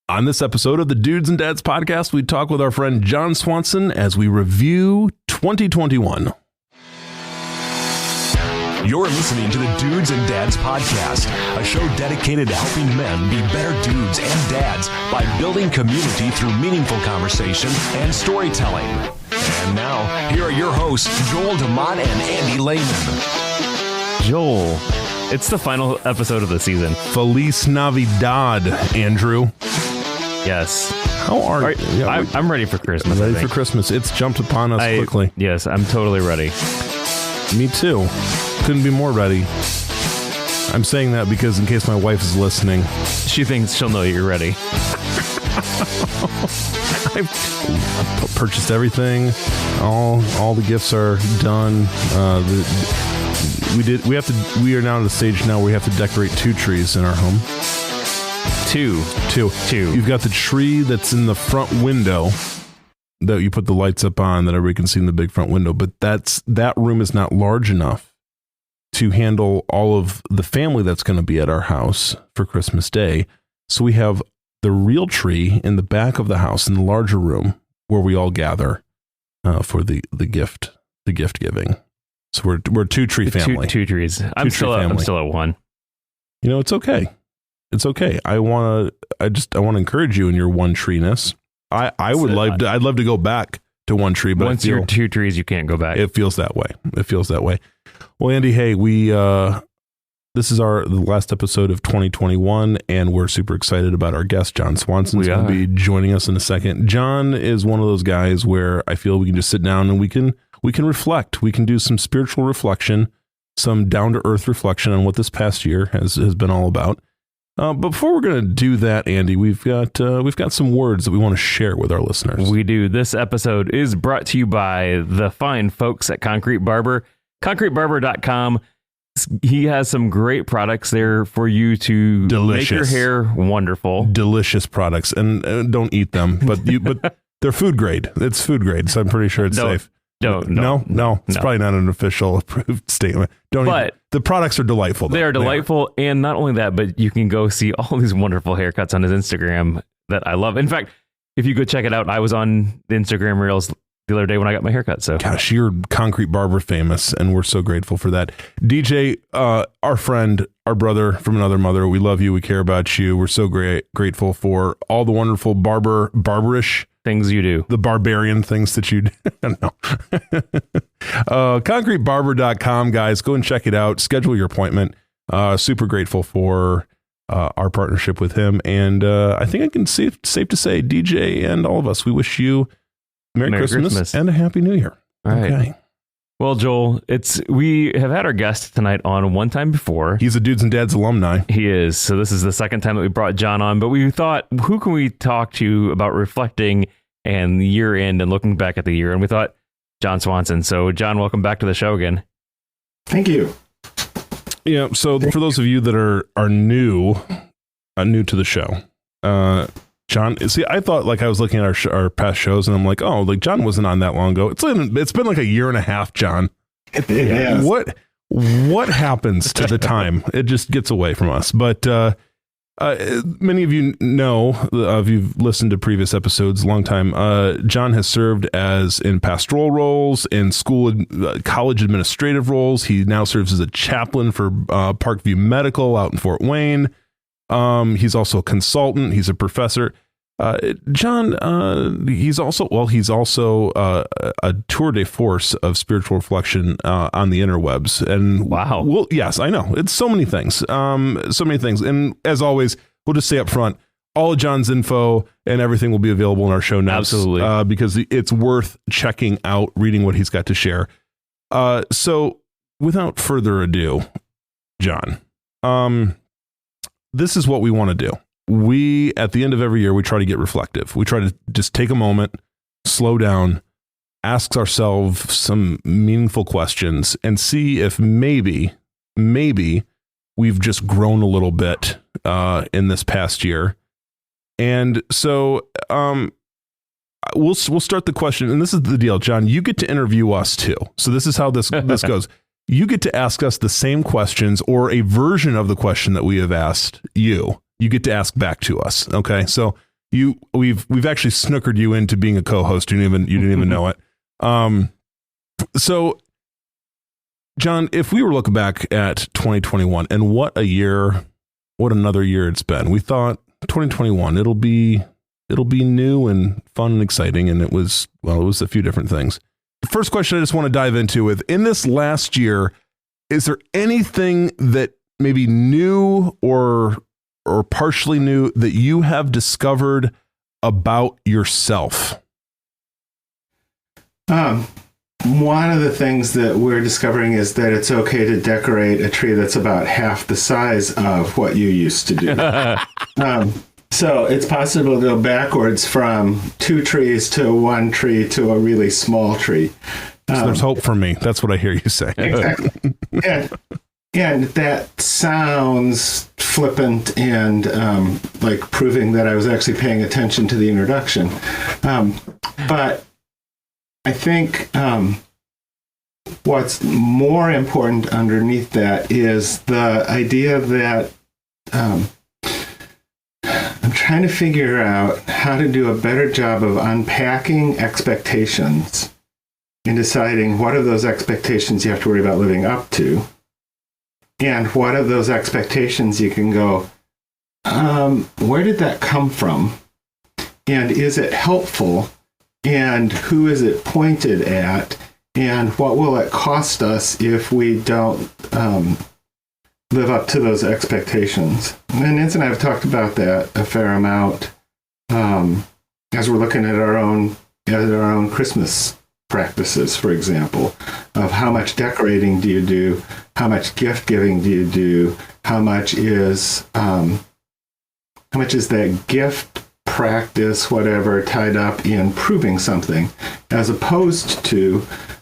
On this episode of the Dudes and Dads podcast, we talk with our friend Jon Swanson as we review 2021. You're listening to the Dudes and Dads podcast, a show dedicated to helping men be better dudes and dads by building community through meaningful conversation and storytelling. And now, here are your hosts, Joel DeMont and Andy Lehman. Joel, it's the final episode of the season. Feliz Navidad, Andrew. Yes. How are you? Yeah, I'm ready for Christmas. Ready for Christmas. It's jumped upon us quickly. Yes, I'm totally ready. Me too. Couldn't be more ready. I'm saying that because in case my wife is listening. She thinks she'll know you're ready. I've purchased everything. All the gifts are done. We are now at a stage now where we have to decorate 2 trees in our home. Two. You've got the tree that's in the front window that you put the lights up on that everybody can see in the big front window, but that room is not large enough to handle all of the family that's going to be at our house for Christmas Day. So we have the real tree in the back of the house in the larger room where we all gather for the gift giving. So we're a 2-tree family. Two trees. I'm still at 1. You know, it's okay. It's okay. I want to encourage you in your 1 tree-ness. I'd love to go back to 1 tree, but once you're 2 trees, you can't go back. It feels that way. Well, Andy, hey, this is the last episode of 2021, and we're super excited about our guest, Jon Swanson. He's going to be joining us in a second. Jon is one of those guys where I feel we can just sit down and we can reflect. We can do some spiritual reflection, some down-to-earth reflection on what this past year has been all about. But before we're going to do that, Andy, we've got some words that we want to share with our listeners. We do. This episode is brought to you by the fine folks at Concrete Barber. ConcreteBarber.com. He has some great products there for you to make your hair wonderful. Delicious products, and don't eat them, but they're food grade. It's food grade, so I'm pretty sure it's safe. No. It's probably not an official approved statement. The products are delightful. They are delightful. And not only that, but you can go see all these wonderful haircuts on his Instagram that I love. In fact, if you go check it out, I was on the Instagram Reels the other day when I got my haircut. So gosh, you're Concrete Barber famous, and we're so grateful for that. DJ, our friend, our brother from another mother, we love you. We care about you. We're so grateful for all the wonderful barbarish things you do, the barbarian things that you do. No. ConcreteBarber.com, guys, go and check it out. Schedule your appointment. Super grateful for our partnership with him. And I think I can safe to say, DJ and all of us, we wish you Merry Christmas and a Happy New Year. All right. Okay. Well, Joel, we have had our guest tonight on one time before. He's a Dudes and Dads alumni. He is. So this is the second time that we brought Jon on, but we thought, who can we talk to about reflecting and the year end and looking back at the year? And we thought Jon Swanson. So Jon, welcome back to the show again. Thank you. Yeah. So for those of you that are new to the show, Jon, see, I thought I was looking at our past shows and I'm like, oh, Jon wasn't on that long ago. It's been like a year and a half, Jon. Yeah. What happens to the time? It just gets away from us. But many of you know, if you've listened to previous episodes a long time, Jon has served in pastoral roles, in school, college administrative roles. He now serves as a chaplain for Parkview Medical out in Fort Wayne. He's also a consultant. He's a professor. Jon, he's also a tour de force of spiritual reflection on the interwebs. And wow. Well, yes, I know. It's so many things. And as always, we'll just say up front, all of Jon's info and everything will be available in our show notes. Absolutely. Because it's worth checking out, reading what he's got to share. So without further ado, Jon, this is what we want to do. At the end of every year, we try to get reflective. We try to just take a moment, slow down, ask ourselves some meaningful questions and see if maybe we've just grown a little bit in this past year. And so we'll start the question. And this is the deal, Jon, you get to interview us too. So this is how this goes. You get to ask us the same questions or a version of the question that we have asked you. You get to ask back to us. Okay. So we've actually snookered you into being a co-host. You didn't even know it. So Jon, if we were looking back at 2021 and what another year it's been, we thought 2021, it'll be new and fun and exciting. And it was a few different things. The first question I just want to dive into with, in this last year, is there anything that maybe new or partially new that you have discovered about yourself? One of the things that we're discovering is that it's okay to decorate a tree that's about half the size of what you used to do. So it's possible to go backwards from 2 trees to 1 tree to a really small tree. So there's hope for me. That's what I hear you say. Exactly. And that sounds flippant and like proving that I was actually paying attention to the introduction. But I think what's more important underneath that is the idea that I'm trying to figure out how to do a better job of unpacking expectations and deciding what of those expectations you have to worry about living up to, and what of those expectations you can go, where did that come from? And is it helpful? And who is it pointed at? And what will it cost us if we don't live up to those expectations? And Nancy and I have talked about that a fair amount as we're looking at our own Christmas practices, for example, of how much decorating do you do, how much gift giving do you do, how much is that gift practice, whatever, tied up in proving something, as opposed to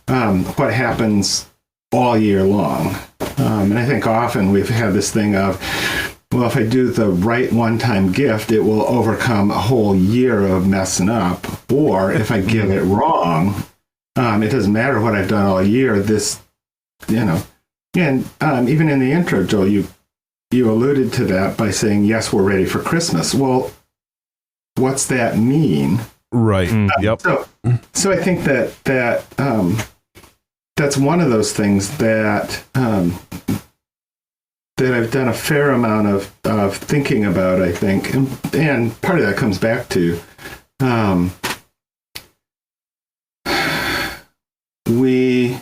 what happens all year long. And I think often we've had this thing of, well, if I do the right one-time gift, it will overcome a whole year of messing up. Or if I give it wrong, it doesn't matter what I've done all year. This, and even in the intro, Joel, you alluded to that by saying, yes, we're ready for Christmas. Well, what's that mean? Right. Yep. So I think that that's one of those things that that I've done a fair amount of thinking about, I think, and part of that comes back to we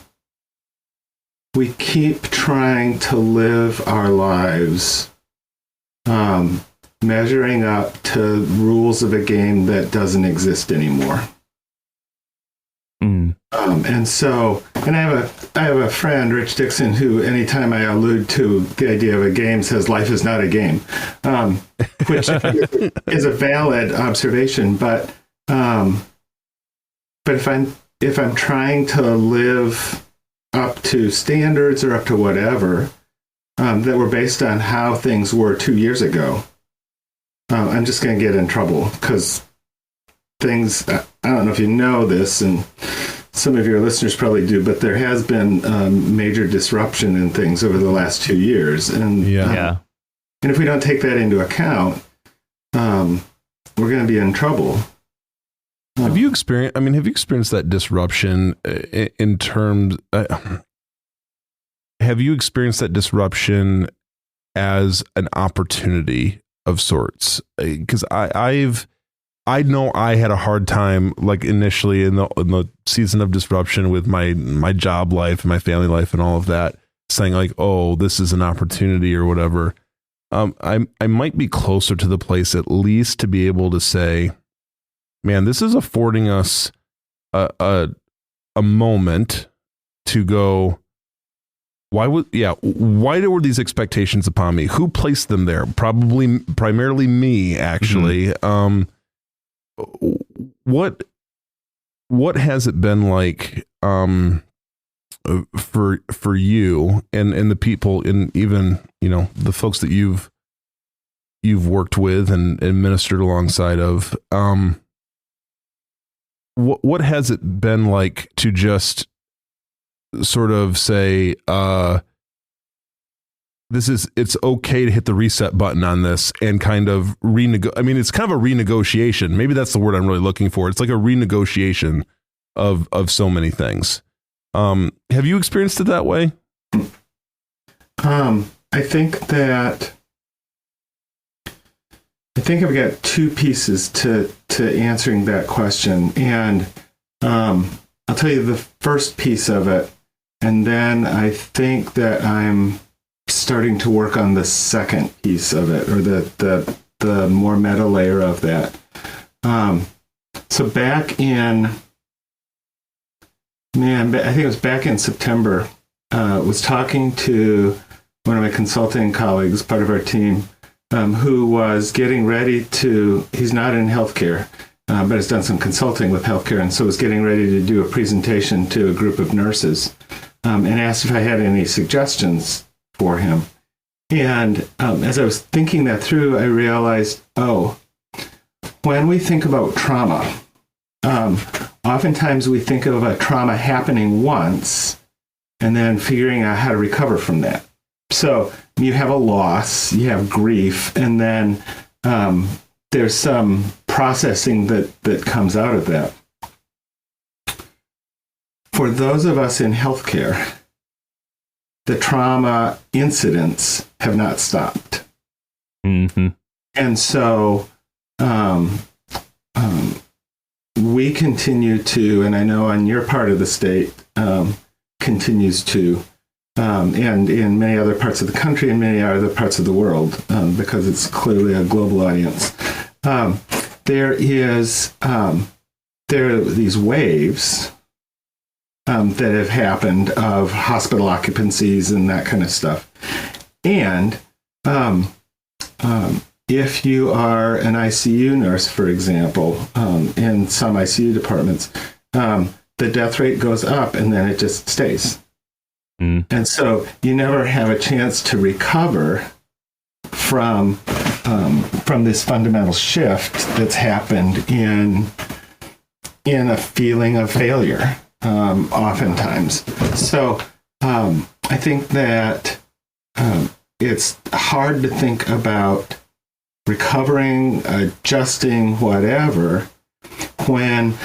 keep trying to live our lives measuring up to rules of a game that doesn't exist anymore. And I have a friend, Rich Dixon, who anytime I allude to the idea of a game says life is not a game, which is a valid observation. But if I'm trying to live up to standards or up to whatever that were based on how things were 2 years ago, I'm just going to get in trouble because things, I don't know if you know this, and some of your listeners probably do, but there has been major disruption in things over the last 2 years. And and if we don't take that into account, we're going to be in trouble. Have you experienced that disruption in terms, have you experienced that disruption as an opportunity of sorts? Because I know I had a hard time, like initially in the season of disruption with my job life and my family life and all of that, saying like, oh, this is an opportunity or whatever. I might be closer to the place at least to be able to say, man, this is affording us a moment to go, why were these expectations upon me? Who placed them there? Primarily me, actually. Mm-hmm. What has it been like for you and the people, and even the folks that you've worked with and ministered alongside of? What has it been like to just sort of say, it's okay to hit the reset button on this and kind of it's kind of a renegotiation. Maybe that's the word I'm really looking for. It's like a renegotiation of so many things. Have you experienced it that way? I think I've got two pieces to answering that question. And I'll tell you the first piece of it. And then I think that I'm starting to work on the second piece of it, or the more meta layer of that. So back in, I think it was back in September, was talking to one of my consulting colleagues, part of our team, who was getting ready to, he's not in healthcare, but has done some consulting with healthcare, and so was getting ready to do a presentation to a group of nurses, and asked if I had any suggestions for him. And as I was thinking that through, I realized, when we think about trauma, oftentimes we think of a trauma happening once and then figuring out how to recover from that. So you have a loss, you have grief, and then there's some processing that comes out of that. For those of us in healthcare, the trauma incidents have not stopped. Mm-hmm. And so we continue to, and I know on your part of the state, continues to, and in many other parts of the country and many other parts of the world, because it's clearly a global audience. There are these waves that have happened of hospital occupancies and that kind of stuff. And if you are an ICU nurse, for example, in some ICU departments, the death rate goes up and then it just stays. Mm. And so you never have a chance to recover from this fundamental shift that's happened in a feeling of failure, oftentimes. So I think that it's hard to think about recovering, adjusting, whatever, when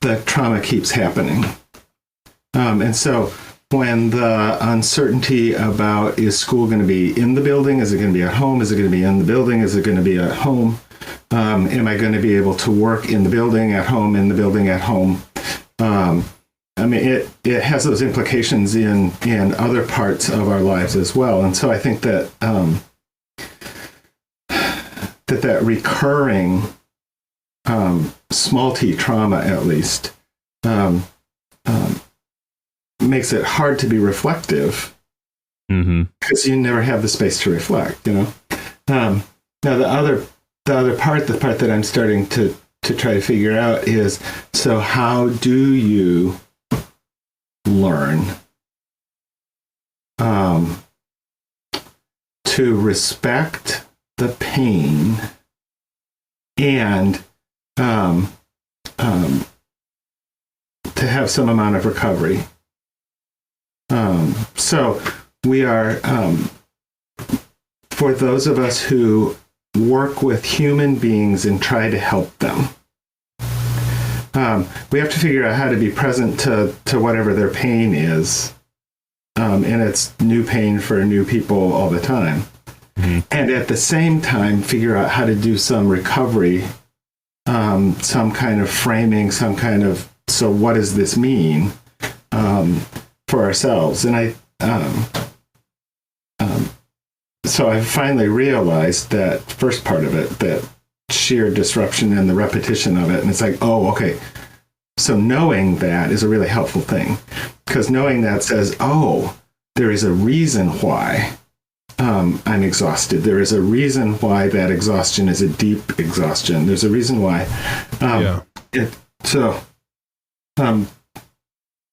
the trauma keeps happening. And so when the uncertainty about, is school going to be in the building? Is it going to be at home? Is it going to be in the building? Is it going to be at home? Am I going to be able to work in the building, at home, in the building, at home? It has those implications in other parts of our lives as well. And so I think that that recurring small t trauma, at least, makes it hard to be reflective, because you never have the space to reflect. Now the other part, the part that I'm starting to try to figure out is, so how do you learn to respect the pain and to have some amount of recovery? So we are, for those of us who work with human beings and try to help them, we have to figure out how to be present to whatever their pain is. And it's new pain for new people all the time. Mm-hmm. And at the same time, figure out how to do some recovery, some kind of framing, some kind of, so what does this mean for ourselves? And so I finally realized that first part of it, that sheer disruption and the repetition of it. And it's like, oh, okay. So knowing that is a really helpful thing, because knowing that says, oh, there is a reason why I'm exhausted. There is a reason why that exhaustion is a deep exhaustion. There's a reason why.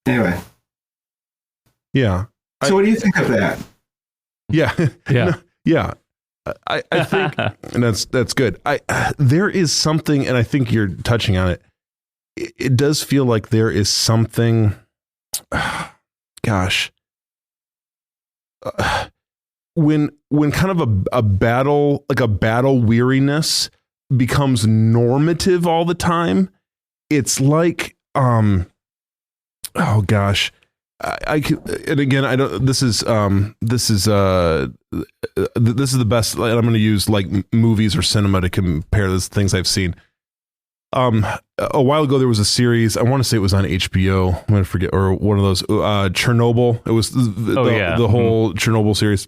Anyway. Yeah. So what do you think of that? Yeah. Yeah. Yeah. I think, and that's good. There is something, and I think you're touching on it. It does feel like there is something, when kind of a battle, like a battle weariness becomes normative all the time, it's like, oh gosh, and again, I don't, this is the best, I'm going to use like movies or cinema to compare the things I've seen. A while ago, there was a series, I want to say it was on HBO, I'm going to forget, or one of those, Chernobyl. It was the whole Chernobyl series.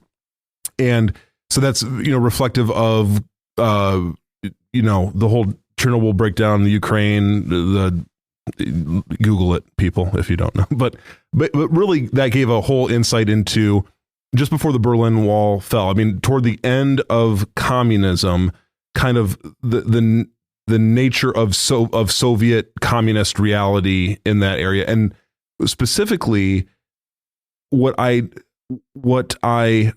And so that's, reflective of, the whole Chernobyl breakdown, the Ukraine, Google it, people, if you don't know. But really, that gave a whole insight into just before the Berlin Wall fell. I mean, toward the end of communism, kind of the nature of Soviet communist reality in that area, and specifically what I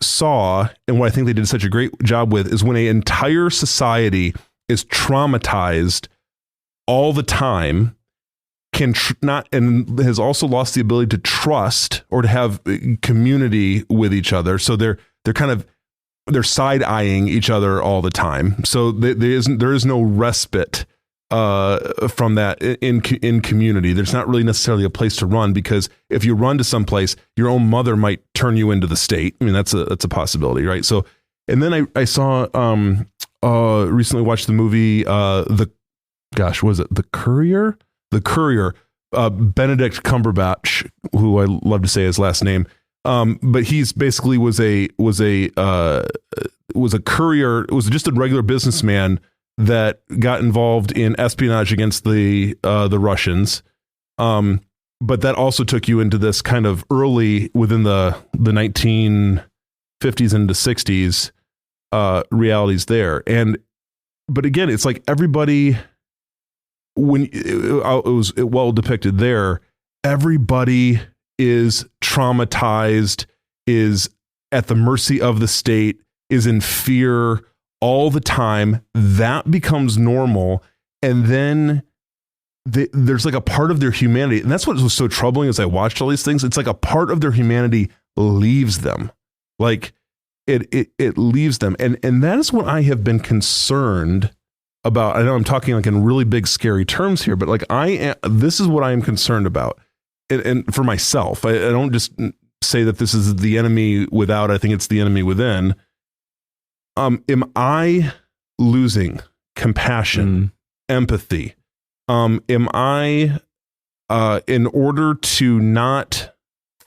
saw and what I think they did such a great job with is when an entire society is traumatized all the time, and has also lost the ability to trust or to have community with each other. So they're side eyeing each other all the time. So there is no respite from that in community. There's not really necessarily a place to run, because if you run to some place, your own mother might turn you into the state. I mean, that's a possibility, right? So, and then I saw recently watched the movie The Courier? The Courier, Benedict Cumberbatch, who I love to say his last name. But he's basically was a courier. It was just a regular businessman that got involved in espionage against the Russians. But that also took you into this kind of early, within the 1950s into 60s realities there. But again, it's like everybody, when it was well depicted there, everybody is traumatized, is at the mercy of the state, is in fear all the time. That becomes normal. And then there's like a part of their humanity. And that's what was so troubling as I watched all these things. It's like a part of their humanity leaves them. Like it leaves them. And that is what I have been concerned about. I know I'm talking like in really big, scary terms here, but like this is what I am concerned about. And for myself, I don't just say that this is the enemy without, I think it's the enemy within. Am I losing compassion, empathy? Am I, in order to not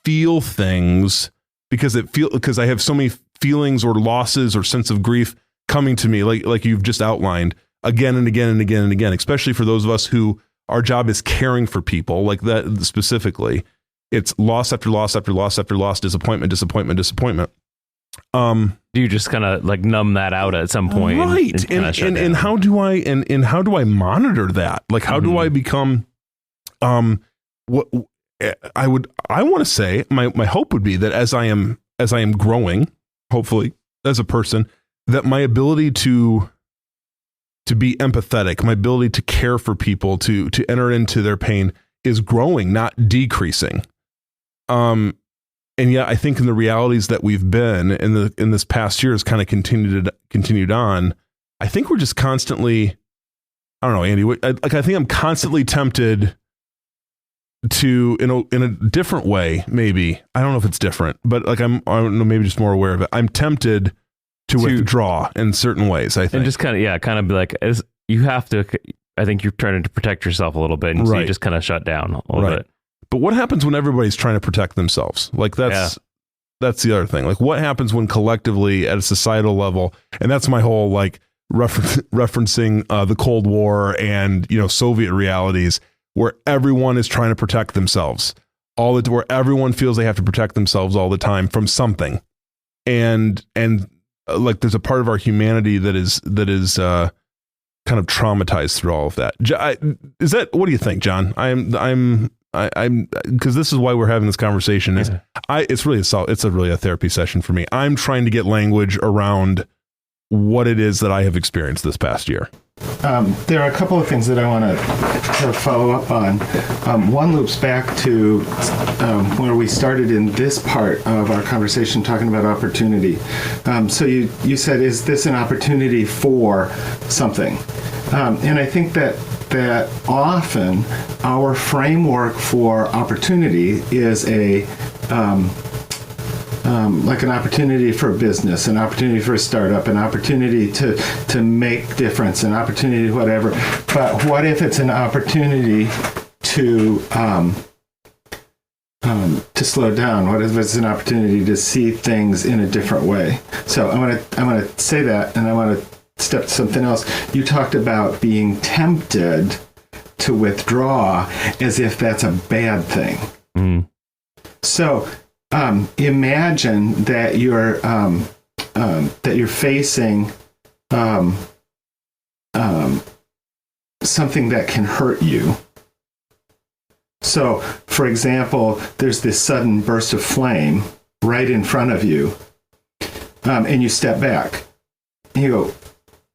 feel things because I have so many feelings or losses or sense of grief coming to me, like you've just outlined, again and again and again and again, especially for those of us who our job is caring for people like that specifically. It's loss after loss after loss after loss, disappointment. Do you just kind of like numb that out at some point? Right. And how do I monitor that? Like, how do I become, what I want to say, my hope would be that as I am growing, hopefully as a person, that my ability to be empathetic, my ability to care for people, to enter into their pain is growing, not decreasing. And yet I think in the realities that we've been in this past year has kind of continued on. I think we're just constantly, I don't know, Andy, I think I'm constantly tempted to, in a different way, maybe, I don't know if it's different, but like I don't know, maybe just more aware of it. I'm tempted to withdraw in certain ways, I think. And just kind of be like, you have to, I think you're trying to protect yourself a little bit, and so you just kind of shut down a little bit. But what happens when everybody's trying to protect themselves? Like that's the other thing. Like what happens when collectively at a societal level, and that's my whole like referencing the Cold War and, Soviet realities, where everyone is trying to protect themselves where everyone feels they have to protect themselves all the time from something. And like there's a part of our humanity that is kind of traumatized through all of that. What do you think, John? I'm because this is why we're having this conversation. It's really a therapy session for me. I'm trying to get language around what it is that I have experienced this past year. there are a couple of things that I want to follow up on. One loops back to where we started in this part of our conversation talking about opportunity. So you said, is this an opportunity for something? And I think that often our framework for opportunity is like an opportunity for a business, an opportunity for a startup, an opportunity to make difference, an opportunity whatever. But what if it's an opportunity to slow down? What if it's an opportunity to see things in a different way? So I'm gonna say that, and I want to step to something else. You talked about being tempted to withdraw as if that's a bad thing. Mm. So imagine that you're facing something that can hurt you. So, for example, there's this sudden burst of flame right in front of you, and you step back. And you go,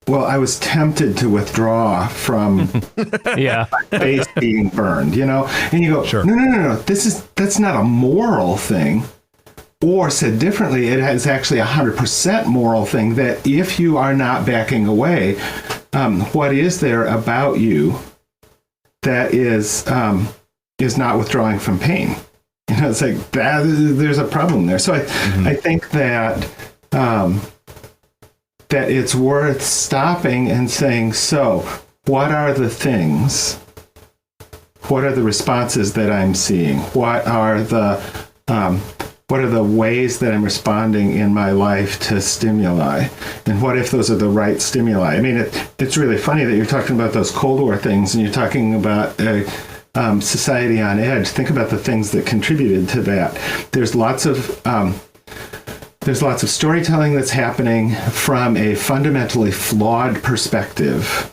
well, I was tempted to withdraw from my face being burned, And you go, sure. No. That's not a moral thing. Or said differently, it is actually 100% moral thing that if you are not backing away, what is there about you that is not withdrawing from pain? It's like that. There's a problem there. So I think that that it's worth stopping and saying, so what are the things? What are the responses that I'm seeing? What are the ways that I'm responding in my life to stimuli? And what if those are the right stimuli? I mean, it's really funny that you're talking about those Cold War things and you're talking about society on edge. Think about the things that contributed to that. There's lots of storytelling that's happening from a fundamentally flawed perspective.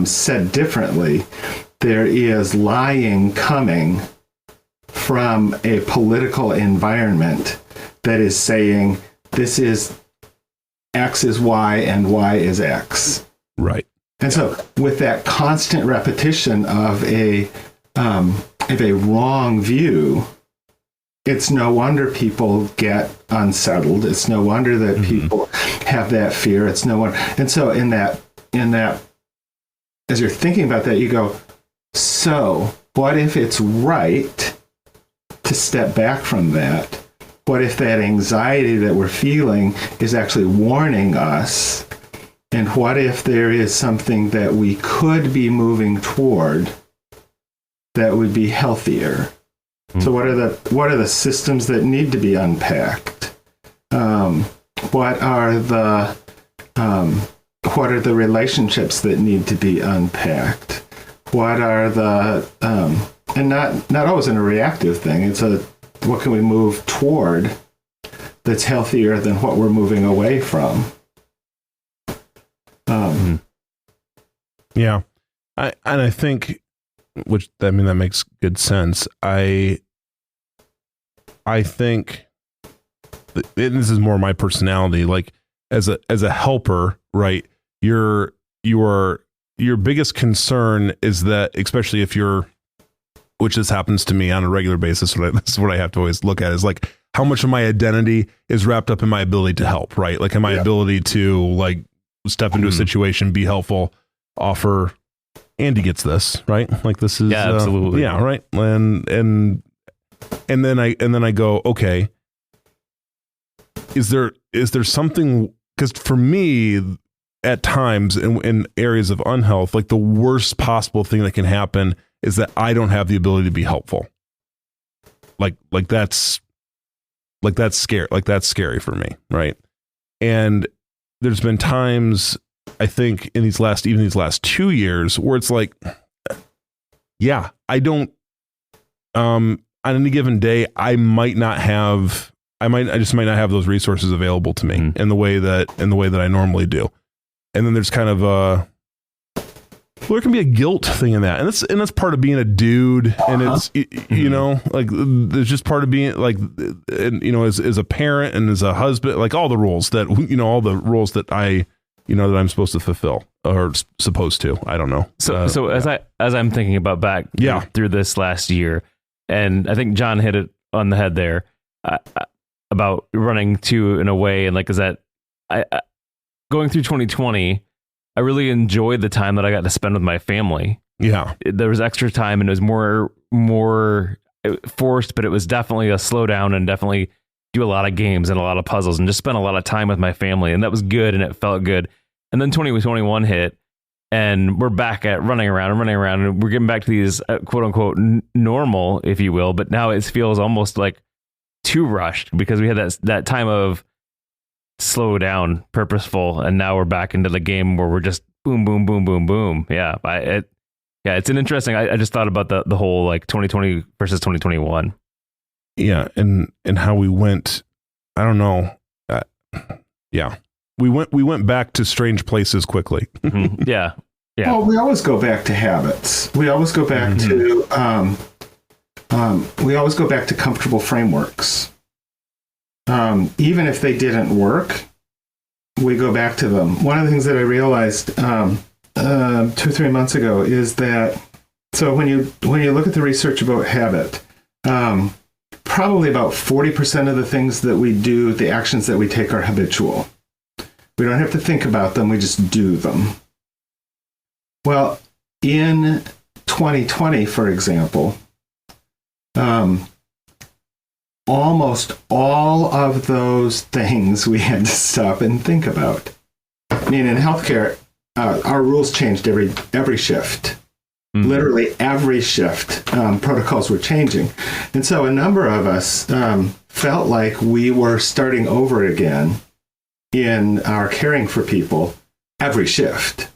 Said differently, there is lying coming from a political environment that is saying this is X is Y and Y is X. Right. And so with that constant repetition of a wrong view, it's no wonder people get unsettled. It's no wonder that people have that fear. It's no wonder. And so in that, as you're thinking about that, you go, so what if it's right to step back from that? What if that anxiety that we're feeling is actually warning us? And what if there is something that we could be moving toward that would be healthier? So what are the systems that need to be unpacked? What are the relationships that need to be unpacked? What are the and not always in a reactive thing. It's what can we move toward that's healthier than what we're moving away from? Yeah, I think, that makes good sense. I think this is more my personality. Like as a helper, right? Your biggest concern is that, especially if you're, which this happens to me on a regular basis. This is what I have to always look at, is like how much of my identity is wrapped up in my ability to help, right? Like in my ability to like step into a situation, be helpful, offer. Andy gets this, right? Like this is absolutely. Right. And then I go, okay, is there something, because for me at times in areas of unhealth, like the worst possible thing that can happen is that I don't have the ability to be helpful. Like that's scary. Like that's scary for me. Right. And there's been times, I think in these last 2 years, where it's like, I don't, on any given day, I just might not have those resources available to me in the way that I normally do. And then there's kind of there can be a guilt thing in that. And that's part of being a dude. And it's, like there's just part of being like, as a parent and as a husband, like all the roles that, all the roles that I, that I'm supposed to fulfill or supposed to. I don't know. So as I'm thinking about back through this last year, and I think John hit it on the head there about running to and away, and like, is that I going through 2020, I really enjoyed the time that I got to spend with my family. Yeah, there was extra time, and it was more forced, but it was definitely a slow down and definitely do a lot of games and a lot of puzzles and just spend a lot of time with my family. And that was good. And it felt good. And then 2021 hit and we're back at running around and we're getting back to these quote unquote normal, if you will. But now it feels almost like too rushed because we had that time of slow down, purposeful. And now we're back into the game where we're just boom, boom, boom, boom, boom. Yeah. It's an interesting, I just thought about the whole like 2020 versus 2021. Yeah, and how we went, I don't know. We went back to strange places quickly. Mm-hmm. Yeah. Well, we always go back to habits. We always go back to comfortable frameworks. Even if they didn't work, we go back to them. One of the things that I realized 2 or 3 months ago is that when you look at the research about habit. Probably about 40% of the things that we do, the actions that we take are habitual. We don't have to think about them, we just do them. Well, in 2020, for example, almost all of those things we had to stop and think about. I mean, in healthcare, our rules changed every shift. Mm-hmm. Literally every shift, protocols were changing. And so a number of us felt like we were starting over again in our caring for people every shift.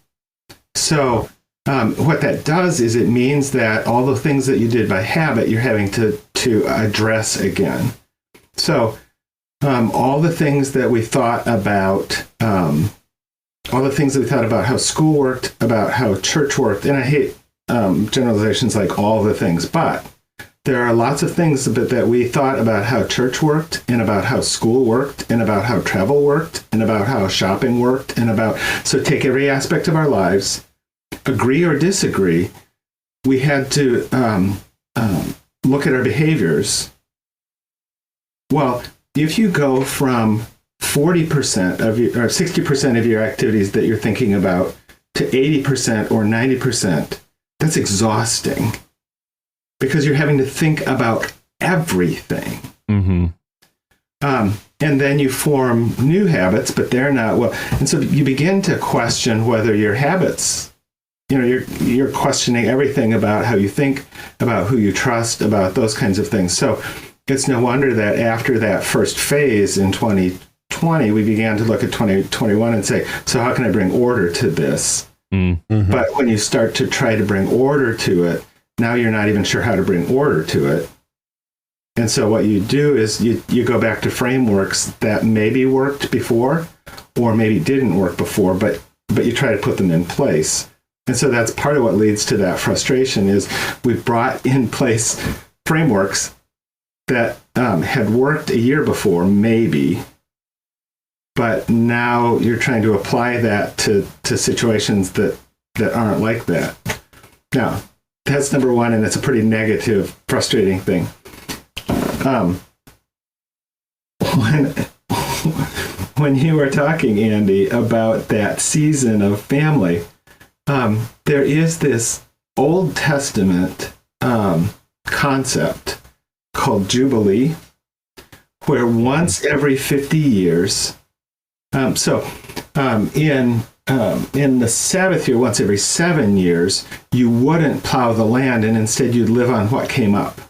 So what that does is it means that all the things that you did by habit, you're having to address again. So all the things that we thought about, how school worked, about how church worked, and I hate generalizations like all the things, but there are lots of things that we thought about how church worked and about how school worked and about how travel worked and about how shopping worked so take every aspect of our lives, agree or disagree. We had to look at our behaviors. Well, if you go from 40% or 60% of your activities that you're thinking about to 80% or 90%, that's exhausting because you're having to think about everything. Mm-hmm. And then you form new habits, but they're not well. And so you begin to question whether your habits, you're questioning everything about how you think, about who you trust, about those kinds of things. So it's no wonder that after that first phase in 2020, we began to look at 2021 and say, so how can I bring order to this? Mm-hmm. But when you start to try to bring order to it, now you're not even sure how to bring order to it. And so what you do is you go back to frameworks that maybe worked before or maybe didn't work before, but you try to put them in place. And so that's part of what leads to that frustration is we brought in place frameworks that had worked a year before, maybe, but now you're trying to apply that to situations that aren't like that. Now, that's number one, and it's a pretty negative, frustrating thing. When you were talking, Andy, about that season of family, there is this Old Testament concept called Jubilee, where once every 50 years, in the Sabbath year, once every 7 years, you wouldn't plow the land, and instead you'd live on what came up.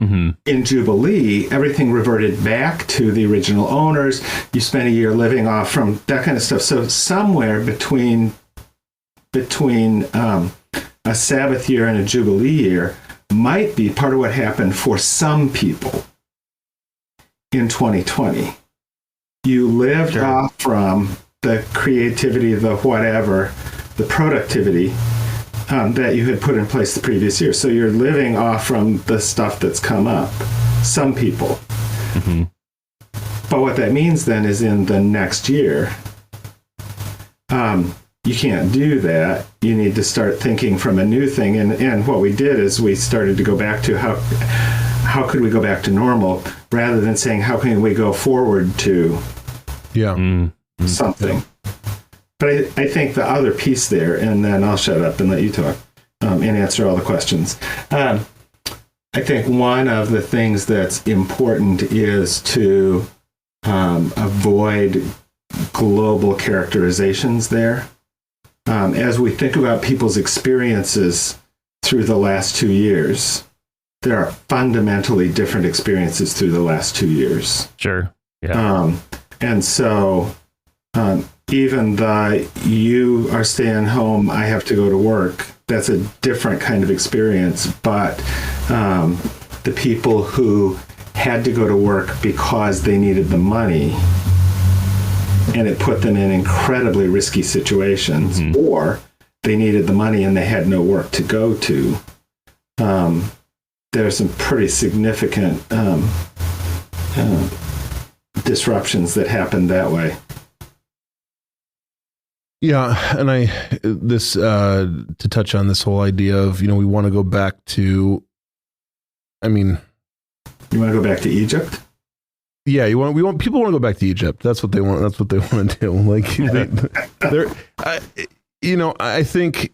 Mm-hmm. In Jubilee, everything reverted back to the original owners. You spent a year living off from that kind of stuff. So somewhere between a Sabbath year and a Jubilee year might be part of what happened for some people in 2020. You lived off from the creativity, the whatever, the productivity that you had put in place the previous year. So you're living off from the stuff that's come up. Some people. Mm-hmm. But what that means then is in the next year, You can't do that. You need to start thinking from a new thing. And what we did is we started to go back to how could we go back to normal, rather than saying how can we go forward to something. But I think the other piece there, and then I'll shut up and let you talk and answer all the questions. I think one of the things that's important is to avoid global characterizations there. As we think about people's experiences through the last 2 years, there are fundamentally different experiences through the last 2 years. Sure. Yeah. And so even you are staying home, I have to go to work, that's a different kind of experience. But the people who had to go to work because they needed the money, and it put them in incredibly risky situations, or they needed the money and they had no work to go to. There's some pretty significant disruptions that happened that way. Yeah, and to touch on this whole idea of, we want to go back to, you want to go back to Egypt? Yeah, people want to go back to Egypt. That's what they want. That's what they want to do. Like, I think,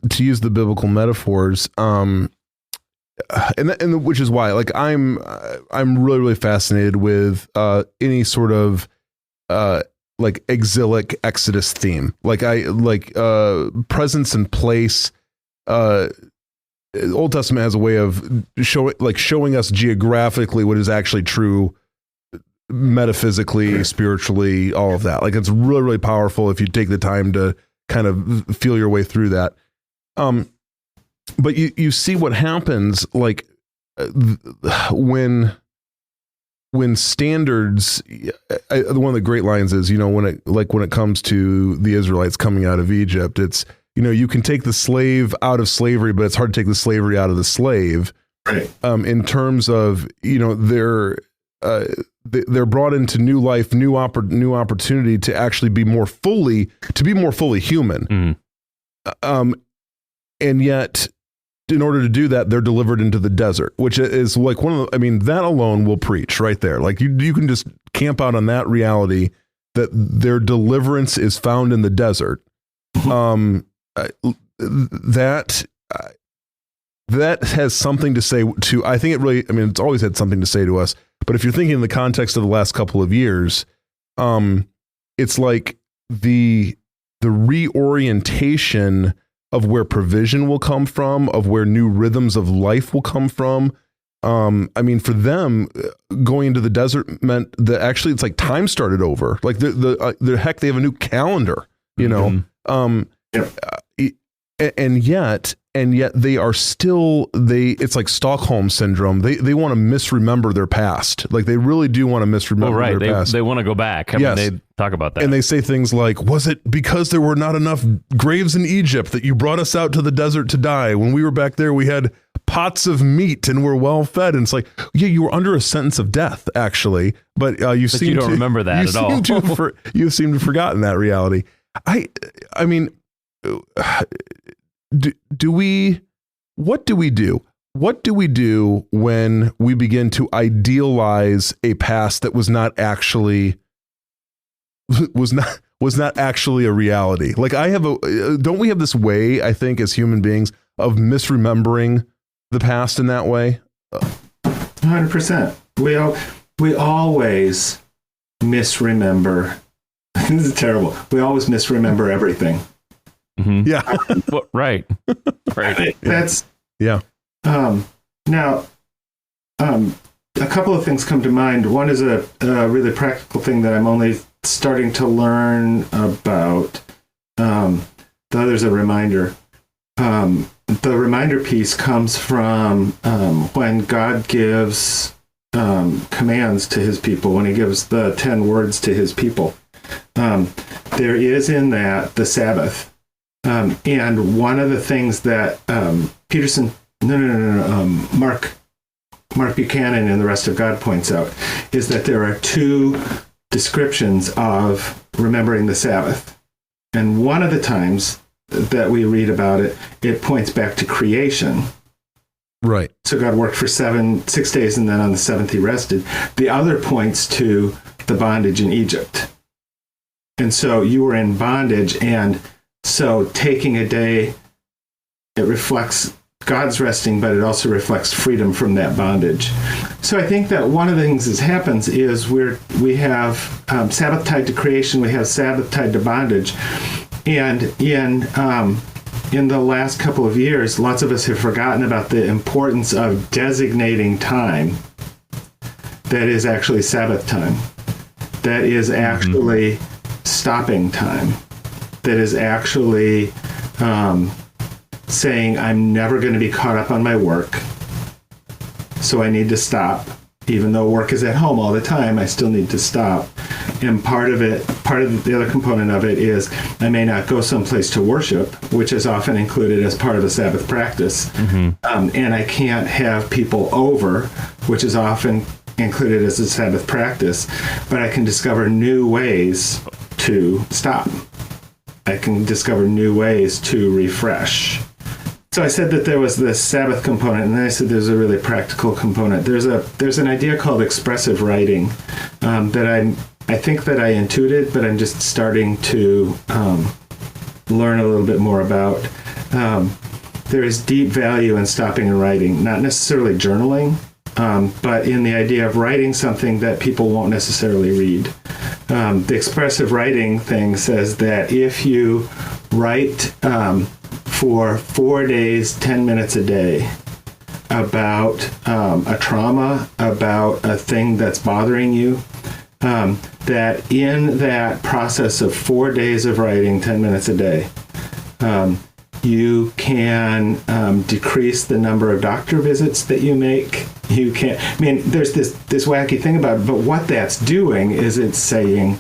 to use the biblical metaphors, and which is why, like, I'm really, really fascinated with any sort of like exilic Exodus theme. Like presence and place. Old Testament has a way of showing us geographically what is actually true, metaphysically, spiritually, all of that. Like, it's really, really powerful if you take the time to kind of feel your way through that. But you see what happens, like, when standards. One of the great lines is, when it comes to the Israelites coming out of Egypt, it's, you can take the slave out of slavery, but it's hard to take the slavery out of the slave. Right. In terms of, they're brought into new life, new opportunity to actually be more fully human. And yet, in order to do that, they're delivered into the desert, which is like that alone will preach right there. Like, you can just camp out on that reality that their deliverance is found in the desert. That has something to say to, I think it really, it's always had something to say to us, but if you're thinking in the context of the last couple of years, it's like the reorientation of where provision will come from, of where new rhythms of life will come from. For them, going into the desert meant that actually it's like time started over. Like the heck, they have a new calendar, and yet they are still, it's like Stockholm syndrome. They want to misremember their past. Like, they really do want to misremember their past. They want to go back. They talk about that. And they say things like, was it because there were not enough graves in Egypt that you brought us out to the desert to die? When we were back there, we had pots of meat and we're well fed. And it's like, yeah, you were under a sentence of death, actually. But you don't remember that at all. You seem to have forgotten that reality. What do we do? What do we do when we begin to idealize a past that was not actually a reality? Like, don't we have this way, I think, as human beings, of misremembering the past in that way? 100%. We always misremember. This is terrible. We always misremember everything. Mm-hmm. Yeah. Well, right. That's Now, a couple of things come to mind. One is a really practical thing that I'm only starting to learn about. The other's a reminder. The reminder piece comes from when God gives commands to his people, when he gives the 10 words to his people. There is in that the Sabbath. And one of the things that Mark Buchanan and the Rest of God points out is that there are two descriptions of remembering the Sabbath. And one of the times that we read about it, it points back to creation. Right. So God worked for 6 days, and then on the seventh he rested. The other points to the bondage in Egypt. And so you were in bondage, and so taking a day, it reflects God's resting, but it also reflects freedom from that bondage. So I think that one of the things that happens is we have Sabbath tied to creation, we have Sabbath tied to bondage. And in the last couple of years, lots of us have forgotten about the importance of designating time that is actually Sabbath time, that is actually stopping time, that is actually saying, I'm never going to be caught up on my work, so I need to stop. Even though work is at home all the time, I still need to stop. And part of the other component of it is I may not go someplace to worship, which is often included as part of a Sabbath practice. And I can't have people over, which is often included as a Sabbath practice, but I can discover new ways to stop. I can discover new ways to refresh. So I said that there was this Sabbath component, and then I said there's a really practical component. There's an idea called expressive writing that I think that I intuited, but I'm just starting to learn a little bit more about. There is deep value in stopping and writing, not necessarily journaling, but in the idea of writing something that people won't necessarily read. The expressive writing thing says that if you write for 4 days, 10 minutes a day about a trauma, about a thing that's bothering you, that in that process of 4 days of writing 10 minutes a day, you can decrease the number of doctor visits that you make. You can, I mean, there's this wacky thing about it, but what that's doing is it's saying,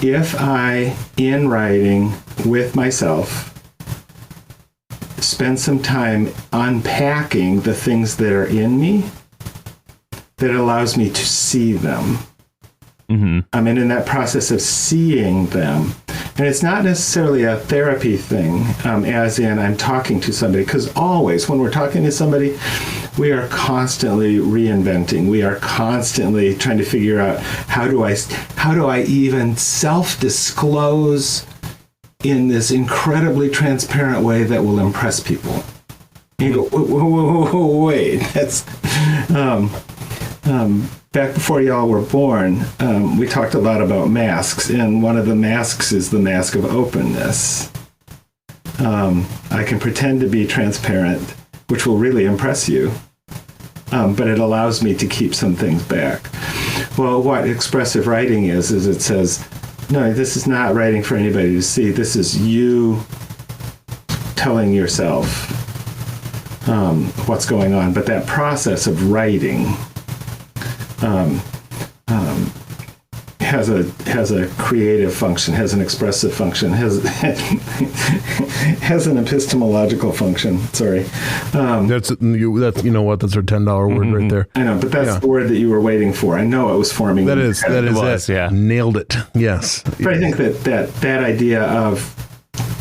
if I, in writing with myself, spend some time unpacking the things that are in me, that allows me to see them. And in that process of seeing them, and it's not necessarily a therapy thing, as in I'm talking to somebody, because always when we're talking to somebody, we are constantly reinventing. We are constantly trying to figure out how do I even self-disclose in this incredibly transparent way that will impress people. You go, wait, that's back before y'all were born, we talked a lot about masks, and one of the masks is the mask of openness. I can pretend to be transparent, which will really impress you, but it allows me to keep some things back. Well, what expressive writing is it says, no, this is not writing for anybody to see. This is you telling yourself what's going on. But that process of writing has a creative function, has an expressive function, has an epistemological function. Sorry, that's you know what, that's our $10 word right there. I know, but that's the word that you were waiting for. I know it was forming. That is it. Yeah, nailed it. Yes, but I think that idea of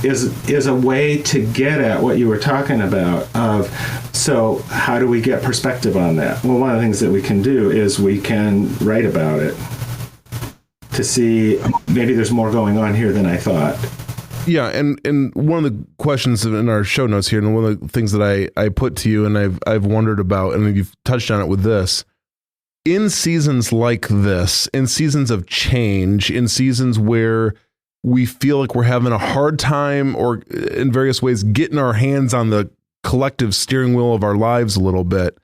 is a way to get at what you were talking about. So how do we get perspective on that? Well, one of the things that we can do is we can write about it to see maybe there's more going on here than I thought. Yeah, and one of the questions in our show notes here, and one of the things that I put to you, and I've wondered about, and you've touched on it with this, in seasons like this, in seasons of change, in seasons where we feel like we're having a hard time, or in various ways getting our hands on the collective steering wheel of our lives a little bit.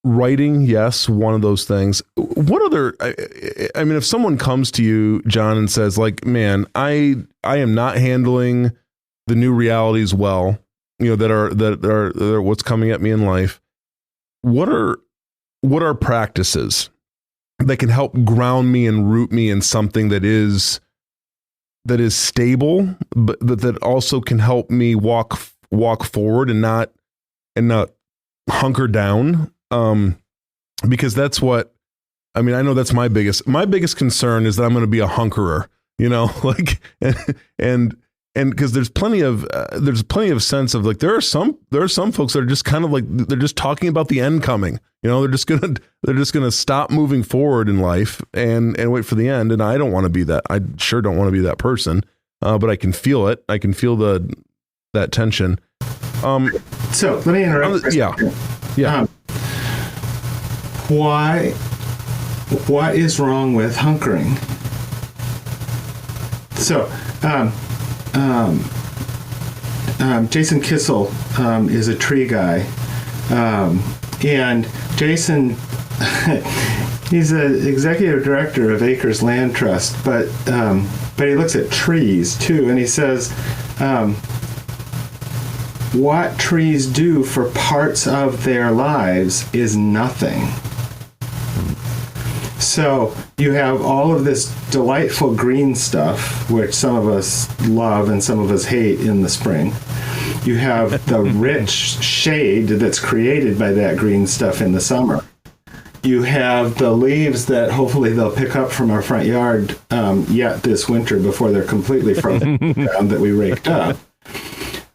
Writing, yes, one of those things. What other, I mean, if someone comes to you, Jon, and says like, man, I am not handling the new realities well, you know, that are what's coming at me in life. What are practices that can help ground me and root me in something that is stable, but that also can help me walk forward and not hunker down? Because that's what, I mean, I know that's my biggest concern is that I'm going to be a hunkerer. like, and because there's plenty of sense of like, there are some folks that are just kind of like, they're just talking about the end coming, they're just gonna stop moving forward in life and wait for the end. And I don't want to be that. I sure don't want to be that person. But I can feel it. I can feel that tension. So let me interrupt. Yeah. What is wrong with hunkering? So, Jason Kissel is a tree guy, and Jason, he's an executive director of Acres Land Trust, but he looks at trees too, and he says, what trees do for parts of their lives is nothing. So you have all of this delightful green stuff, which some of us love and some of us hate in the spring. You have the rich shade that's created by that green stuff in the summer. You have the leaves that hopefully they'll pick up from our front yard yet this winter before they're completely frozen down that we raked up.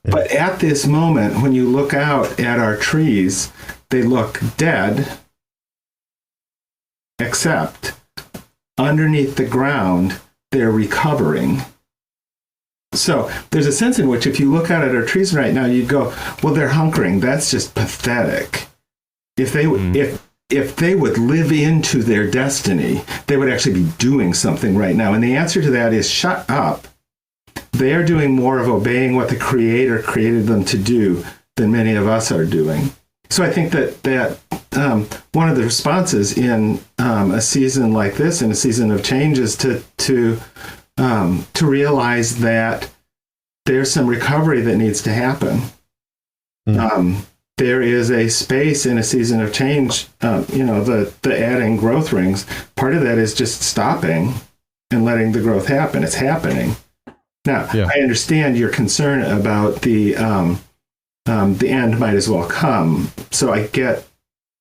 But at this moment, when you look out at our trees, they look dead, except underneath the ground, they're recovering. So there's a sense in which if you look out at our trees right now, you'd go, well, they're hunkering. That's just pathetic. If they would live into their destiny, they would actually be doing something right now. And the answer to that is shut up. They are doing more of obeying what the Creator created them to do than many of us are doing. So I think that one of the responses in a season like this, in a season of change, is to realize that there's some recovery that needs to happen. There is a space in a season of change, the adding growth rings. Part of that is just stopping and letting the growth happen. It's happening. Now, I understand your concern about the end might as well come. So I get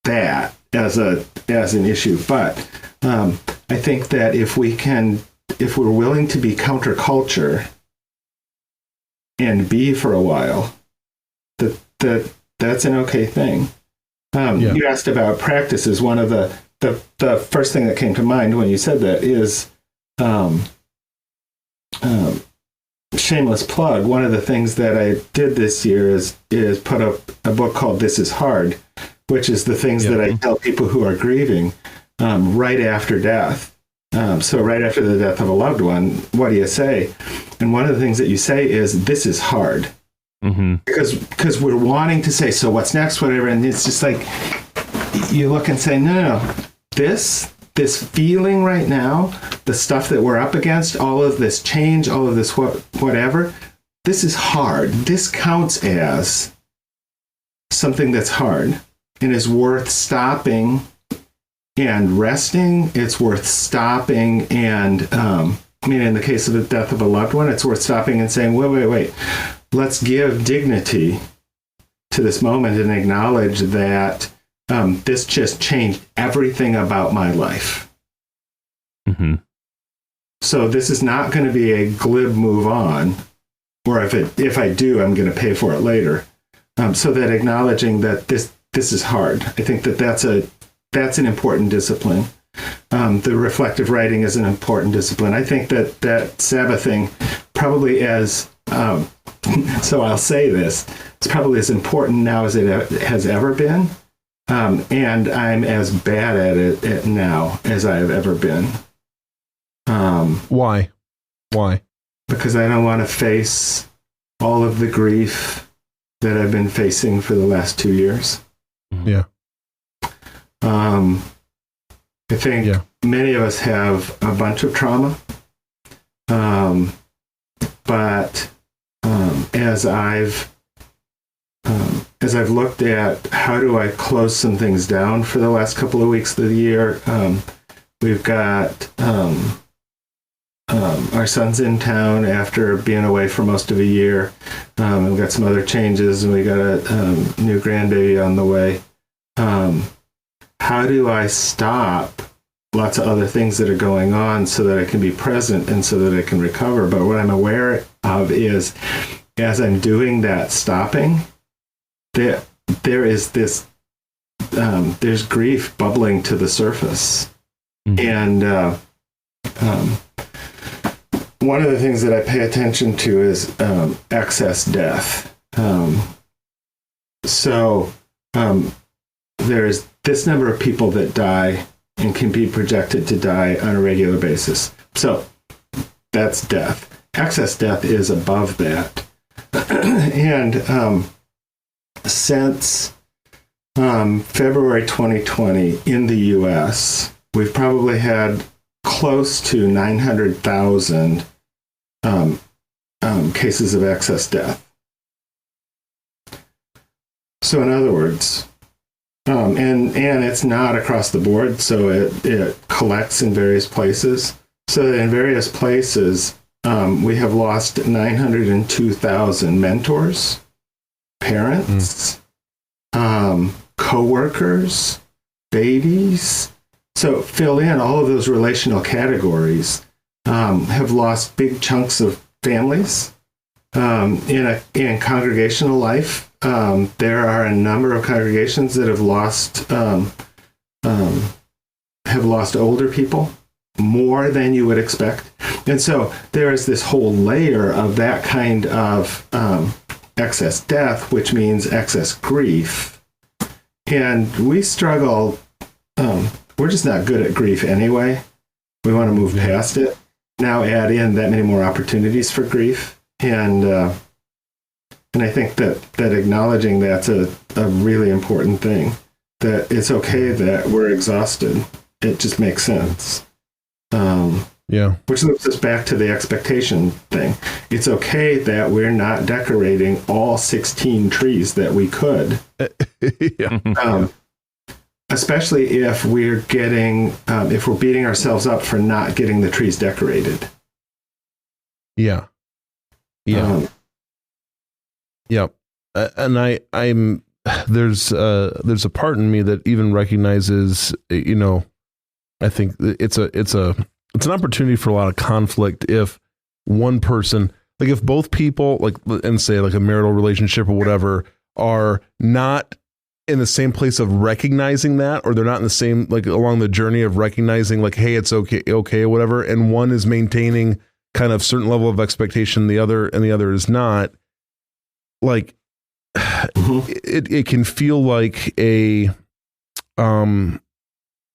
that as an issue. But I think that if we're willing to be counterculture and be for a while, that's an okay thing. You asked about practices. One of the first thing that came to mind when you said that is shameless plug. One of the things that I did this year is put up a book called This Is Hard, which is the things that I tell people who are grieving right after death. So right after the death of a loved one, what do you say? And one of the things that you say is, this is hard. Because we're wanting to say, so what's next, whatever. And it's just like, you look and say, no. This feeling right now, the stuff that we're up against, all of this change, all of this whatever, this is hard. This counts as something that's hard and is worth stopping and resting. It's worth stopping and, in the case of the death of a loved one, it's worth stopping and saying, wait. Let's give dignity to this moment and acknowledge that this just changed everything about my life. So this is not going to be a glib move on, or if I do, I'm going to pay for it later. So that acknowledging that this is hard, I think that's an important discipline. The reflective writing is an important discipline. I think that Sabbathing probably so I'll say this, it's probably as important now as it has ever been. And I'm as bad at it now as I have ever been. Why? Because I don't want to face all of the grief that I've been facing for the last 2 years. Yeah. I think many of us have a bunch of trauma. But as I've looked at how do I close some things down for the last couple of weeks of the year, we've got our son's in town after being away for most of a year. We've got some other changes, and we got a new grandbaby on the way. How do I stop lots of other things that are going on so that I can be present and so that I can recover. But what I'm aware of is, as I'm doing that stopping, there is this, there's grief bubbling to the surface. And one of the things that I pay attention to is excess death. So there's this number of people that die and can be projected to die on a regular basis. So that's death. Excess death is above that. And since February 2020 in the US, we've probably had close to 900,000 cases of excess death. So in other words, and it's not across the board, so it collects in various places. So that in various places, we have lost 902,000 mentors, parents, co-workers, babies. So fill in all of those relational categories, have lost big chunks of families. In congregational life, there are a number of congregations that have lost older people, more than you would expect. And so there is this whole layer of that kind of excess death, which means excess grief. And we struggle, we're just not good at grief anyway. We want to move past it. Now add in that many more opportunities for grief. And I think that acknowledging that's a really important thing, that it's okay that we're exhausted. It just makes sense. Which loops us back to the expectation thing. It's okay that we're not decorating all 16 trees that we could. Especially if we're getting, if we're beating ourselves up for not getting the trees decorated. And I'm there's a part in me that even recognizes, I think it's an opportunity for a lot of conflict if one person, like if both people, like, and say like a marital relationship or whatever, are not in the same place of recognizing that, or they're not in the same, like along the journey of recognizing like, hey, it's okay, or whatever. And one is maintaining kind of certain level of expectation, the other is not, like, it can feel like a, I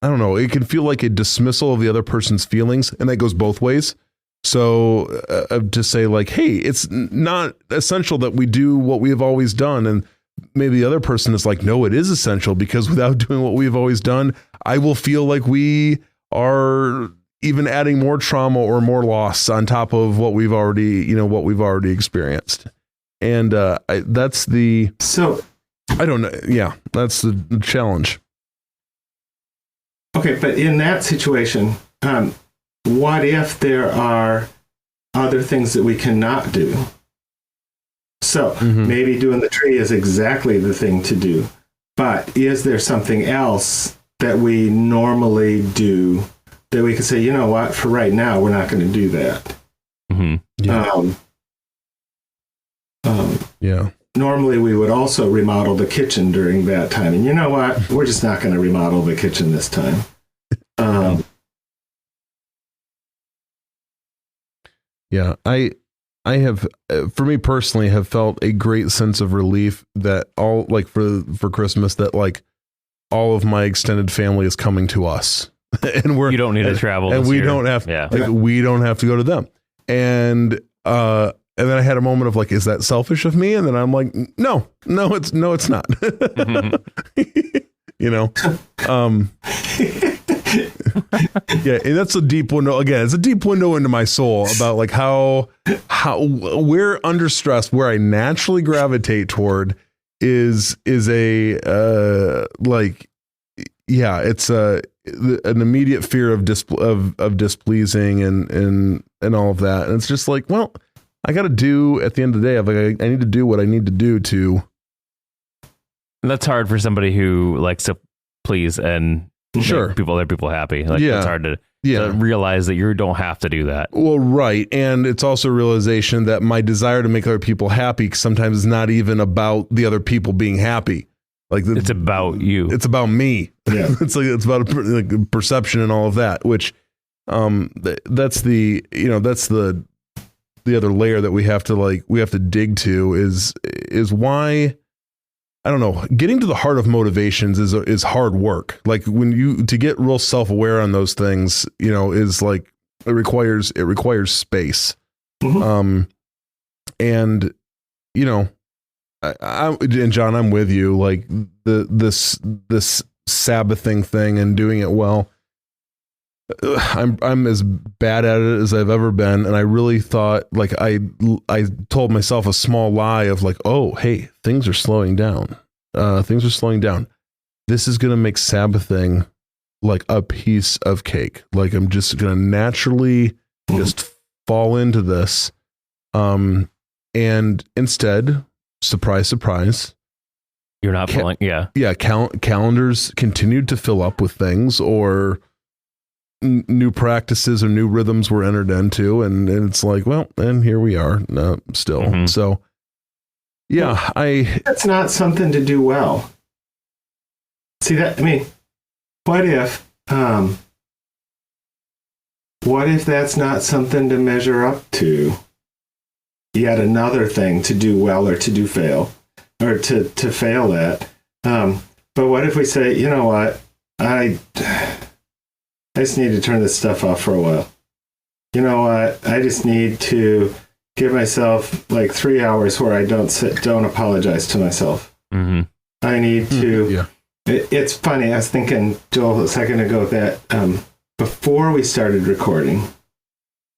don't know, it can feel like a dismissal of the other person's feelings, and that goes both ways. So to say like, hey, it's not essential that we do what we have always done. And maybe the other person is like, no, it is essential, because without doing what we've always done, I will feel like we are even adding more trauma or more loss on top of what we've already experienced. And that's the, so I don't know. Yeah, that's the challenge. Okay, but in that situation, what if there are other things that we cannot do? So maybe doing the tree is exactly the thing to do, but is there something else that we normally do that we can say, you know what, for right now, we're not going to do that? Normally, we would also remodel the kitchen during that time. And you know what? We're just not going to remodel the kitchen this time. I have, for me personally, have felt a great sense of relief that all, like for Christmas, that like all of my extended family is coming to us, and you don't need to travel, and we don't have, we don't have to go to them. And then I had a moment of like, is that selfish of me? And then I'm like, no, it's not. And that's a deep window. Again, it's a deep window into my soul about like how where under stress, where I naturally gravitate toward is a it's an immediate fear of displeasing and all of that. And it's just like, well, I got to do, at the end of the day, I need to do what I need to do to. And that's hard for somebody who likes to please and Sure. make other people happy. Like Yeah. it's hard to Yeah. realize that you don't have to do that. Well, right. And it's also a realization that my desire to make other people happy sometimes is not even about the other people being happy. Like It's about you. It's about me. Yeah. It's about like perception and all of that, which that's the other layer that we have to dig to is why, I don't know, getting to the heart of motivations is hard work. Like to get real self-aware on those things, is like, it requires space. Mm-hmm. And and John, I'm with you. Like this Sabbathing thing and doing it well. I'm as bad at it as I've ever been, and I really thought, like, I told myself a small lie of like, oh, hey, things are slowing down. Things are slowing down. This is gonna make Sabbathing like a piece of cake. Like I'm just gonna naturally just fall into this. And instead, surprise, surprise, You're not feeling, yeah. yeah, calendars continued to fill up with things, or new practices or new rhythms were entered into, and it's like, well, and here we are still. Mhm. So yeah, That's not something to do well. See that? I mean, what if that's not something to measure up to? Yet another thing to do well or to do fail, or to fail at. But what if we say, you know what, I just need to turn this stuff off for a while. You know what, I just need to give myself like 3 hours where I don't apologize to myself. Mm-hmm. I need to. yeah. It's funny. I was thinking, Joel, a second ago that before we started recording,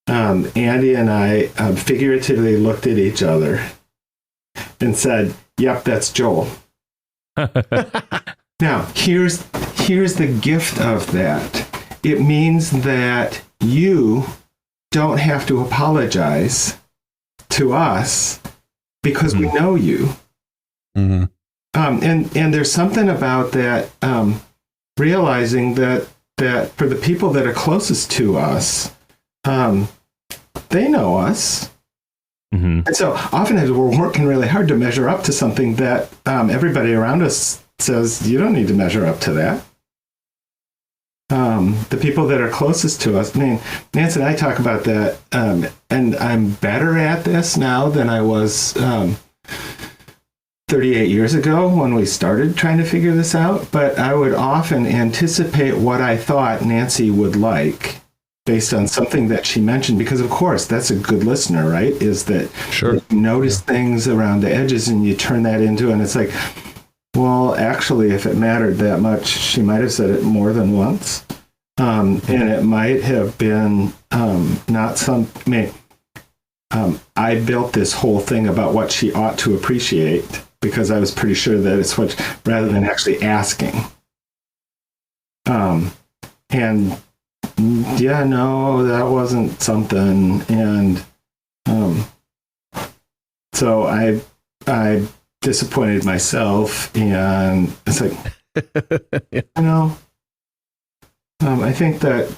Andy and I figuratively looked at each other and said, "Yep, that's Joel." Now, here's the gift of that. It means that you don't have to apologize to us because we know you. Mm-hmm. And there's something about that, realizing that for the people that are closest to us, they know us. Mm-hmm. And so oftentimes we're working really hard to measure up to something that everybody around us says, you don't need to measure up to that. The people that are closest to us, I mean, Nancy and I talk about that, and I'm better at this now than I was 38 years ago when we started trying to figure this out, but I would often anticipate what I thought Nancy would like based on something that she mentioned, because of course that's a good listener, right? Is that Sure. you notice things around the edges and you turn that into, and it's like, well, actually, if it mattered that much, she might have said it more than once. And it might have been not some, I built this whole thing about what she ought to appreciate because I was pretty sure that it's what, rather than actually asking. And yeah, no, that wasn't something. And so I disappointed myself, and it's like, I think that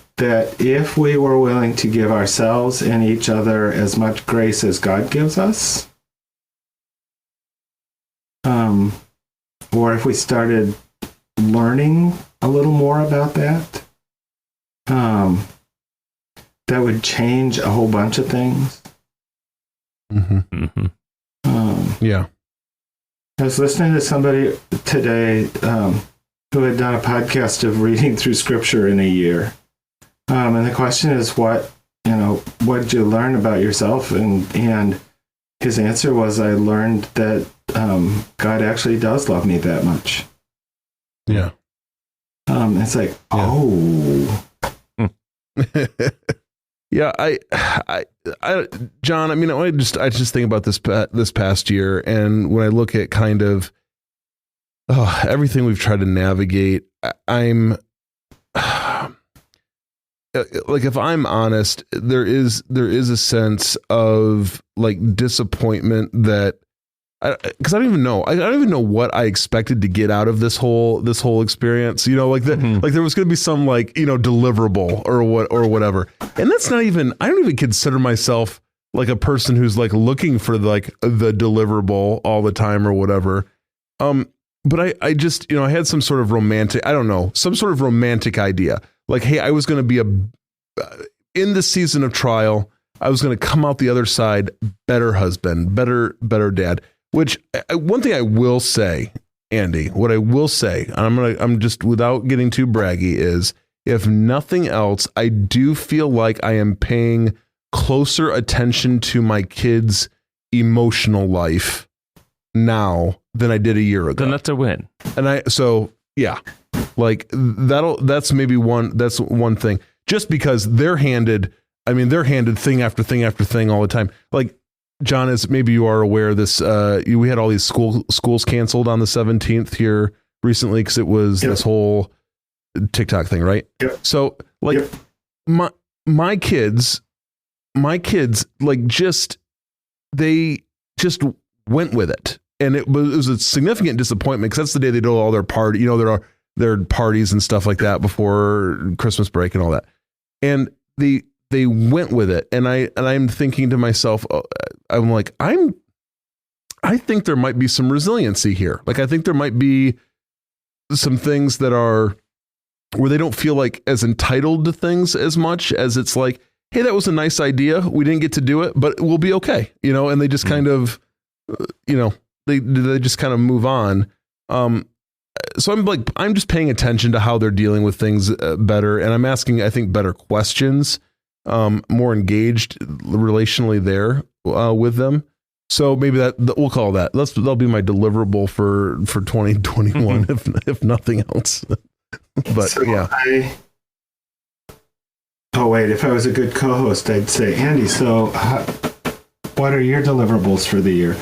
if we were willing to give ourselves and each other as much grace as God gives us, or if we started learning a little more about that, that would change a whole bunch of things. Mm-hmm. Mm-hmm. Yeah. I was listening to somebody today who had done a podcast of reading through scripture in a year. And the question is, what did you learn about yourself? And his answer was, I learned that God actually does love me that much. Yeah. It's like, oh. Yeah, I, John, I mean, I just think about this past year, and when I look at kind of everything we've tried to navigate, I'm like, if I'm honest, there is a sense of like disappointment that because I don't even know. I don't even know what I expected to get out of this whole experience. You know, like that, like there was going to be some like, you know, deliverable or whatever. And that's not even. I don't even consider myself like a person who's like looking for like the deliverable all the time or whatever. But I just, you know, I had some sort of romantic. I don't know, some sort of romantic idea. Like, hey, I was going to be in this season of trial. I was going to come out the other side, better husband, better dad. Which one thing I will say, Andy, what I will say, and I'm just without getting too braggy, is if nothing else, I do feel like I am paying closer attention to my kids' emotional life now than I did a year ago. Then that's a win. And yeah, like that's one thing. Just because they're handed thing after thing after thing all the time. Like, John, as maybe you are aware, we had all these schools canceled on the 17th here recently because it was this whole TikTok thing, right? Yep. So like my kids, like they just went with it, and it was a significant disappointment because that's the day they do all their party. You know, there are their parties and stuff like that before Christmas break and all that, and they went with it, and I'm thinking to myself, I'm like, I think there might be some resiliency here. Like, I think there might be some things that are where they don't feel like as entitled to things as much as it's like, hey, that was a nice idea. We didn't get to do it, but we'll be okay, you know. And they just kind of, you know, they just kind of move on. So I'm just paying attention to how they're dealing with things better, and I'm asking, I think, better questions. More engaged relationally there with them. So maybe that we'll call that. That'll be my deliverable for 2021, if nothing else. But so yeah. If I was a good co-host, I'd say, Andy, so what are your deliverables for the year?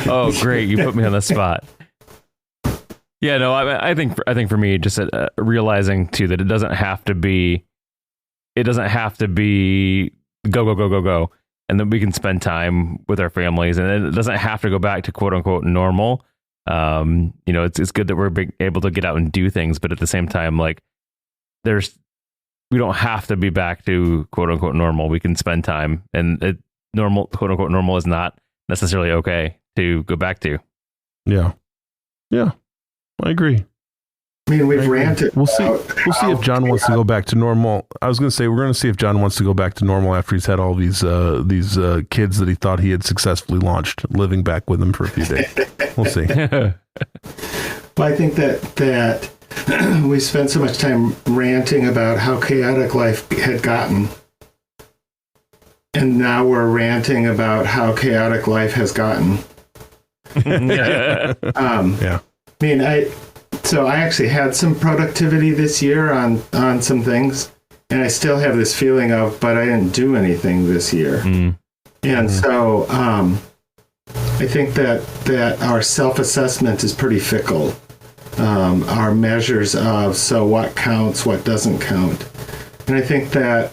Oh, great! You put me on the spot. Yeah, no, I think for me, just realizing too that it doesn't have to be go, and then we can spend time with our families, and it doesn't have to go back to quote unquote normal. You know, it's good that we're able to get out and do things, but at the same time, like we don't have to be back to quote unquote normal. We can spend time, and normal quote unquote normal is not necessarily okay to go back to. Yeah, I agree. I mean, we've ranted. We'll see if John wants to go back to normal. I was going to say, we're going to see if John wants to go back to normal after he's had all these kids that he thought he had successfully launched living back with him for a few days. We'll see. But I think that we spent so much time ranting about how chaotic life had gotten, and now we're ranting about how chaotic life has gotten. Yeah. I mean, So I actually had some productivity this year on some things, and I still have this feeling of, but I didn't do anything this year. And so I think that our self-assessment is pretty fickle. Our measures of, so what counts, what doesn't count. And I think that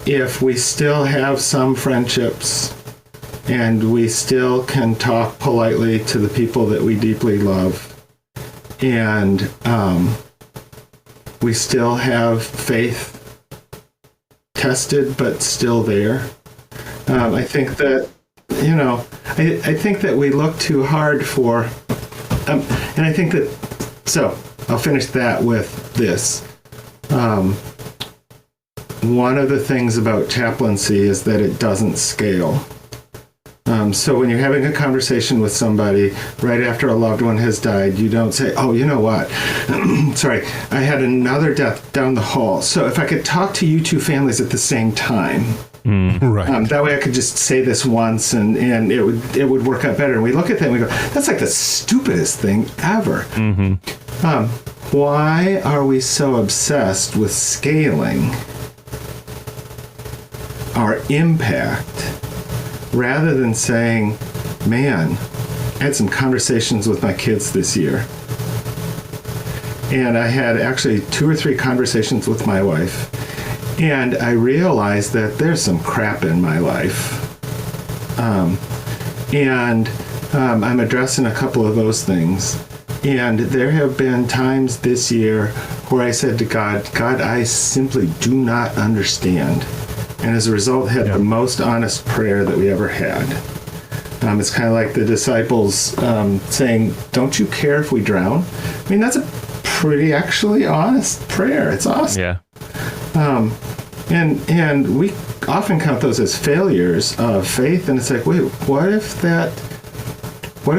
if we still have some friendships, and we still can talk politely to the people that we deeply love, and we still have faith tested but still there. I think that, you know, I think that we look too hard for, and I think that, so I'll finish that with this. One of the things about chaplaincy is that it doesn't scale. So when you're having a conversation with somebody right after a loved one has died, you don't say, oh, you know what? Sorry, I had another death down the hall. So if I could talk to you two families at the same time, right. That way I could just say this once and it would work out better. And we look at that and we go, that's like the stupidest thing ever. Why are we so obsessed with scaling our impact rather than saying, man, I had some conversations with my kids this year. And I had actually 2 or 3 conversations with my wife. And I realized that there's some crap in my life. I'm addressing a couple of those things. And there have been times this year where I said to God, I simply do not understand. And as a result, had the most honest prayer that we ever had. It's kind of like the disciples saying, don't you care if we drown? I mean, that's a pretty actually honest prayer. It's awesome. Yeah. And we often count those as failures of faith. And it's like, wait, what if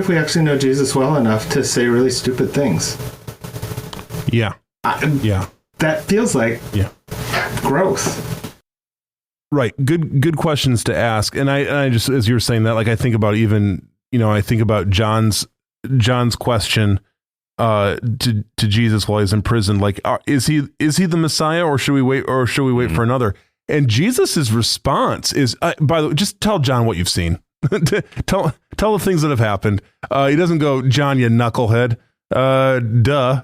we actually know Jesus well enough to say really stupid things? Yeah. That feels like growth. Right. Good questions to ask. And I just, as you were saying that, like, I think about even, I think about John's question to Jesus while he's in prison. Like, is he the Messiah, or should we wait for another? And Jesus's response is, by the way, just tell John what you've seen. tell the things that have happened. He doesn't go, John, you knucklehead. Duh.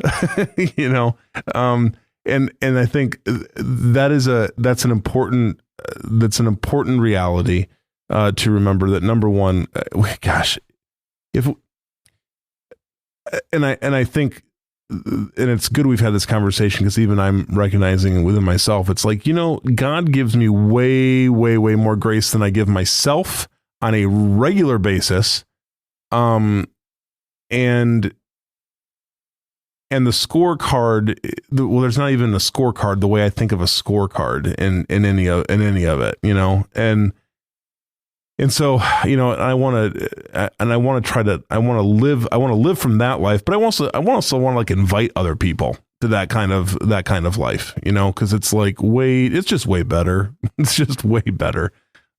And I think that's an important reality to remember, that number one, gosh, I think, and it's good we've had this conversation, because even I'm recognizing within myself, it's like, God gives me way, way, way more grace than I give myself on a regular basis. And the scorecard, there's not even a scorecard the way I think of a scorecard in any of it, and so, I want to live from that life, but I also want to like invite other people to that kind of life, because it's like it's just way better. It's just way better.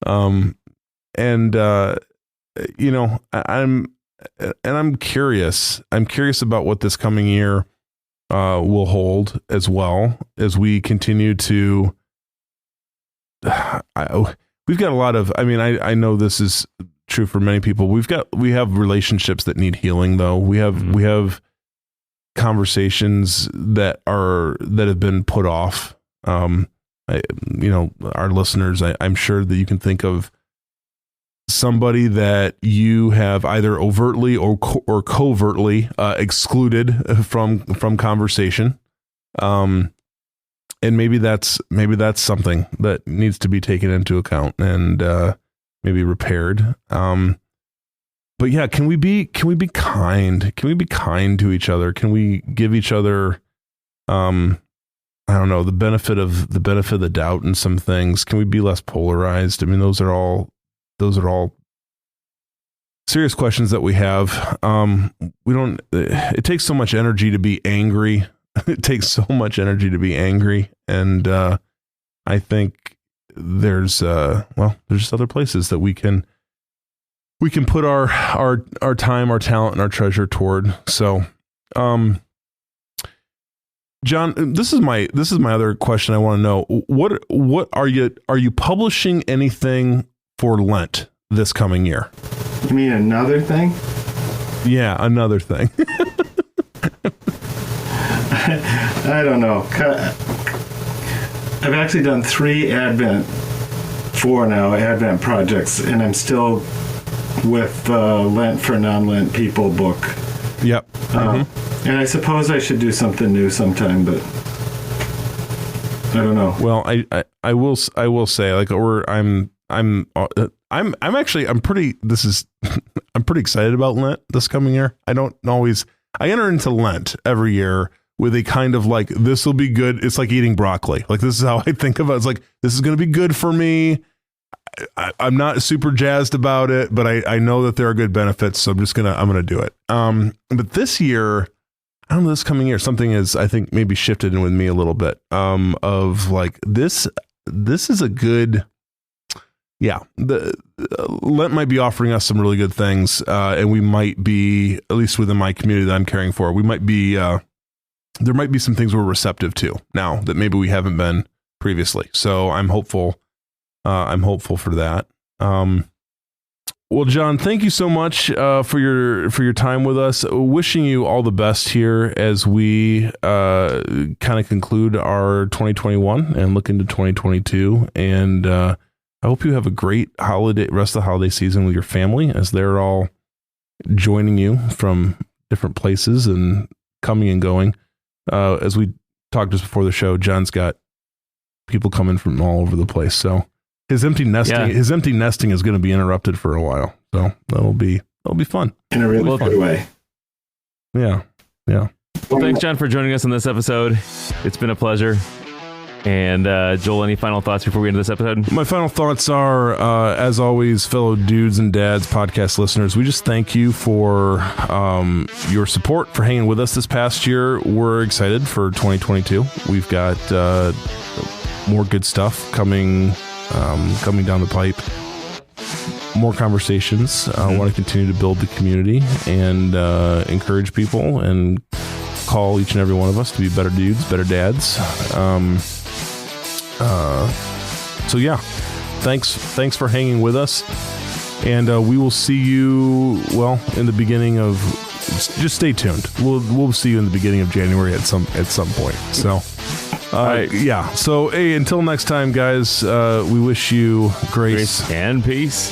I'm curious. I'm curious about what this coming year will hold, as well as we continue to. We've got a lot of. I mean, I know this is true for many people. We have relationships that need healing, though. We have conversations that have been put off. Our listeners. I'm sure that you can think of somebody that you have either overtly or covertly excluded from conversation, and maybe that's something that needs to be taken into account and maybe repaired. But yeah, can we be kind? Can we be kind to each other? Can we give each other, I don't know, the benefit of the doubt in some things? Can we be less polarized? I mean, those are all serious questions that we have. It takes so much energy to be angry. It takes so much energy to be angry. And I think there's just other places that we can put our time, our talent, and our treasure toward. So, John, this is my other question. I want to know, what are you publishing anything for Lent this coming year? You mean another thing? Yeah, another thing. I don't know. I've actually done 4 Advent projects, and I'm still with Lent for Non-Lent People book. Yep. And I suppose I should do something new sometime, but I don't know. Well, I will say, like, I'm pretty excited about Lent this coming year. I enter into Lent every year with a kind of like, this will be good. It's like eating broccoli. Like, this is how I think about it. It's like, this is going to be good for me. I'm not super jazzed about it, but I know that there are good benefits. So I'm going to do it. But this year, I don't know, this coming year, something is, I think, maybe shifted in with me a little bit, of like, this is a good, Lent might be offering us some really good things. And we might be, at least within my community that I'm caring for, we might be, there might be some things we're receptive to now that maybe we haven't been previously. So I'm hopeful for that. Well, Jon, thank you so much for your time with us. Wishing you all the best here as we kind of conclude our 2021 and look into 2022. And I hope you have a great rest of the holiday season with your family as they're all joining you from different places and coming and going. As we talked just before the show, Jon's got people coming from all over the place. So his empty nesting is going to be interrupted for a while. So that'll be fun. In a really good way. Yeah. Yeah. Well, thanks, Jon, for joining us on this episode. It's been a pleasure. And Joel, any final thoughts before we end this episode? My final thoughts are, as always, fellow dudes and dads podcast listeners, we just thank you for your support, for hanging with us this past year. We're excited for 2022. We've got more good stuff coming down the pipe. More conversations. I want to continue to build the community and encourage people and call each and every one of us to be better dudes, better dads. So yeah, thanks for hanging with us, and we will see you in the beginning of. Just stay tuned. We'll see you in the beginning of January at some point. So. Yeah. So, hey, until next time, guys, we wish you grace and peace.